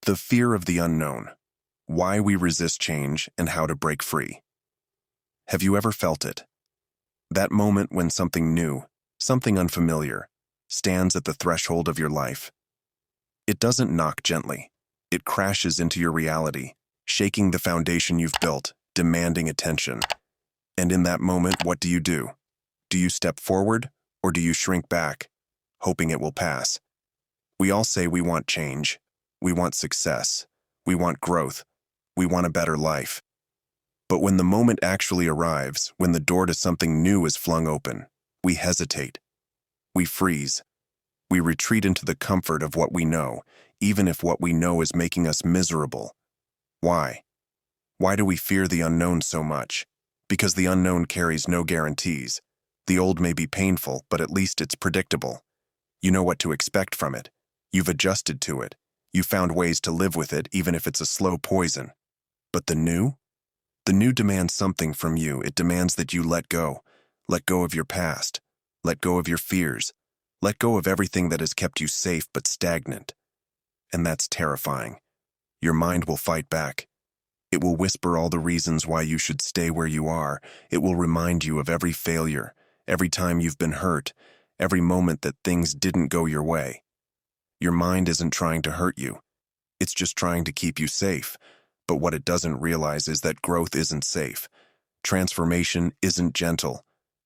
The fear of the unknown. Why we resist change and how to break free. Have you ever felt it? That moment when something new, something unfamiliar, stands at the threshold of your life. It doesn't knock gently. It crashes into your reality, shaking the foundation you've built, demanding attention. And in that moment, what do? Do you step forward or do you shrink back, hoping it will pass? We all say we want change. We want success. We want growth. We want a better life. But when the moment actually arrives, when the door to something new is flung open, we hesitate. We freeze. We retreat into the comfort of what we know, even if what we know is making us miserable. Why? Why do we fear the unknown so much? Because the unknown carries no guarantees. The old may be painful, but at least it's predictable. You know what to expect from it. You've adjusted to it. You found ways to live with it, even if it's a slow poison. But the new? The new demands something from you. It demands that you let go. Let go of your past. Let go of your fears. Let go of everything that has kept you safe but stagnant. And that's terrifying. Your mind will fight back. It will whisper all the reasons why you should stay where you are. It will remind you of every failure, every time you've been hurt, every moment that things didn't go your way. Your mind isn't trying to hurt you. It's just trying to keep you safe. But what it doesn't realize is that growth isn't safe. Transformation isn't gentle.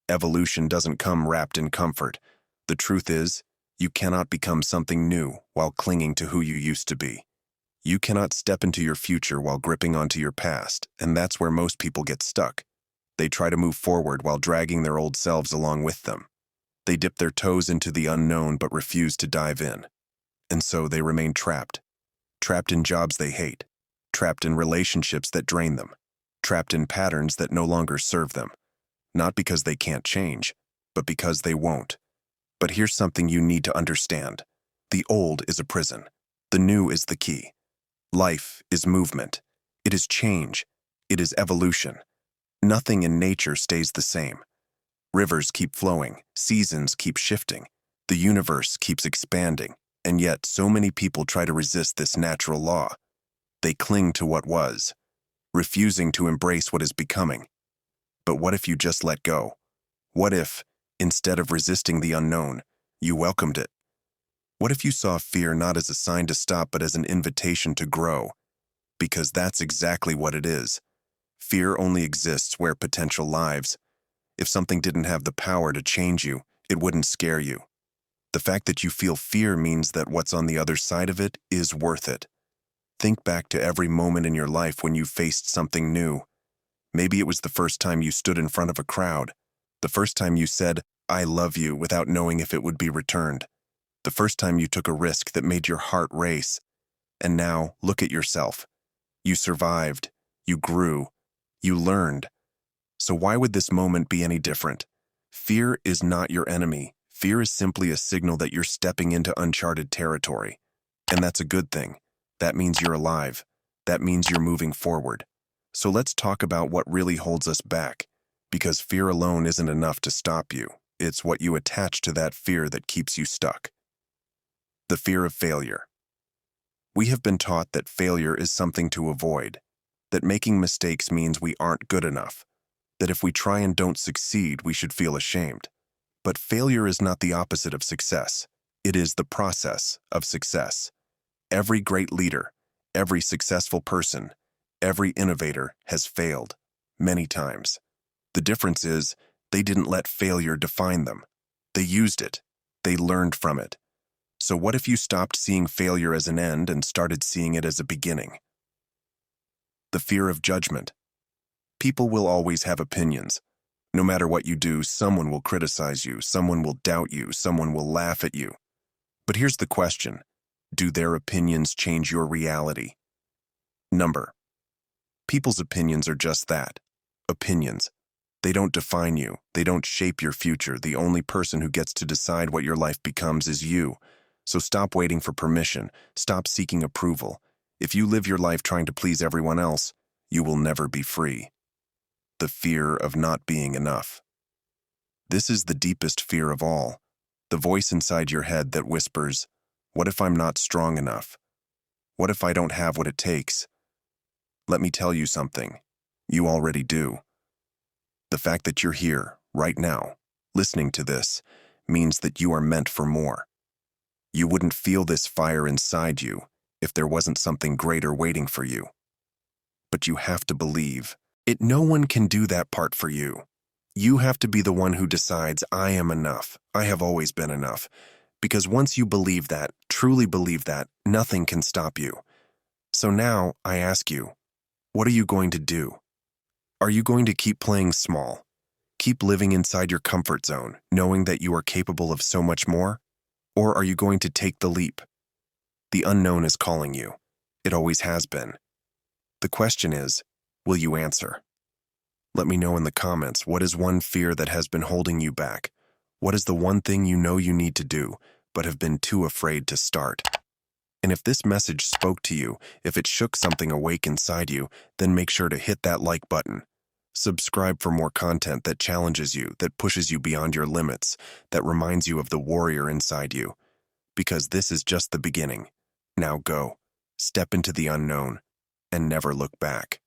Evolution doesn't come wrapped in comfort. The truth is, you cannot become something new while clinging to who you used to be. You cannot step into your future while gripping onto your past, and that's where most people get stuck. They try to move forward while dragging their old selves along with them. They dip their toes into the unknown but refuse to dive in. And so they remain trapped. Trapped in jobs they hate. Trapped in relationships that drain them. Trapped in patterns that no longer serve them. Not because they can't change, but because they won't. But here's something you need to understand. The old is a prison. The new is the key. Life is movement. It is change. It is evolution. Nothing in nature stays the same. Rivers keep flowing. Seasons keep shifting. The universe keeps expanding. And yet, so many people try to resist this natural law. They cling to what was, refusing to embrace what is becoming. But what if you just let go? What if, instead of resisting the unknown, you welcomed it? What if you saw fear not as a sign to stop, but as an invitation to grow? Because that's exactly what it is. Fear only exists where potential lives. If something didn't have the power to change you, it wouldn't scare you. The fact that you feel fear means that what's on the other side of it is worth it. Think back to every moment in your life when you faced something new. Maybe it was the first time you stood in front of a crowd. The first time you said, "I love you," without knowing if it would be returned. The first time you took a risk that made your heart race. And now, look at yourself. You survived. You grew. You learned. So why would this moment be any different? Fear is not your enemy. Fear is simply a signal that you're stepping into uncharted territory. And that's a good thing. That means you're alive. That means you're moving forward. So let's talk about what really holds us back. Because fear alone isn't enough to stop you. It's what you attach to that fear that keeps you stuck. The fear of failure. We have been taught that failure is something to avoid. That making mistakes means we aren't good enough. That if we try and don't succeed, we should feel ashamed. But failure is not the opposite of success. It is the process of success. Every great leader, every successful person, every innovator has failed, many times. The difference is, they didn't let failure define them. They used it. They learned from it. So what if you stopped seeing failure as an end and started seeing it as a beginning? The fear of judgment. People will always have opinions. No matter what you do, someone will criticize you, someone will doubt you, someone will laugh at you. But here's the question. Do their opinions change your reality? People's opinions are just that. Opinions. They don't define you. They don't shape your future. The only person who gets to decide what your life becomes is you. So stop waiting for permission. Stop seeking approval. If you live your life trying to please everyone else, you will never be free. The fear of not being enough. This is the deepest fear of all. The voice inside your head that whispers, "What if I'm not strong enough? What if I don't have what it takes? Let me tell you something. You already do. The fact that you're here, right now, listening to this, means that you are meant for more. You wouldn't feel this fire inside you if there wasn't something greater waiting for you. But you have to believe. No one can do that part for you. You have to be the one who decides, I am enough. I have always been enough. Because once you believe that, truly believe that, nothing can stop you. So now, I ask you, what are you going to do? Are you going to keep playing small? Keep living inside your comfort zone, knowing that you are capable of so much more? Or are you going to take the leap? The unknown is calling you. It always has been. The question is, will you answer? Let me know in the comments, what is one fear that has been holding you back? What is the one thing you know you need to do, but have been too afraid to start? And if this message spoke to you, if it shook something awake inside you, then make sure to hit that like button. Subscribe for more content that challenges you, that pushes you beyond your limits, that reminds you of the warrior inside you. Because this is just the beginning. Now go, step into the unknown, and never look back.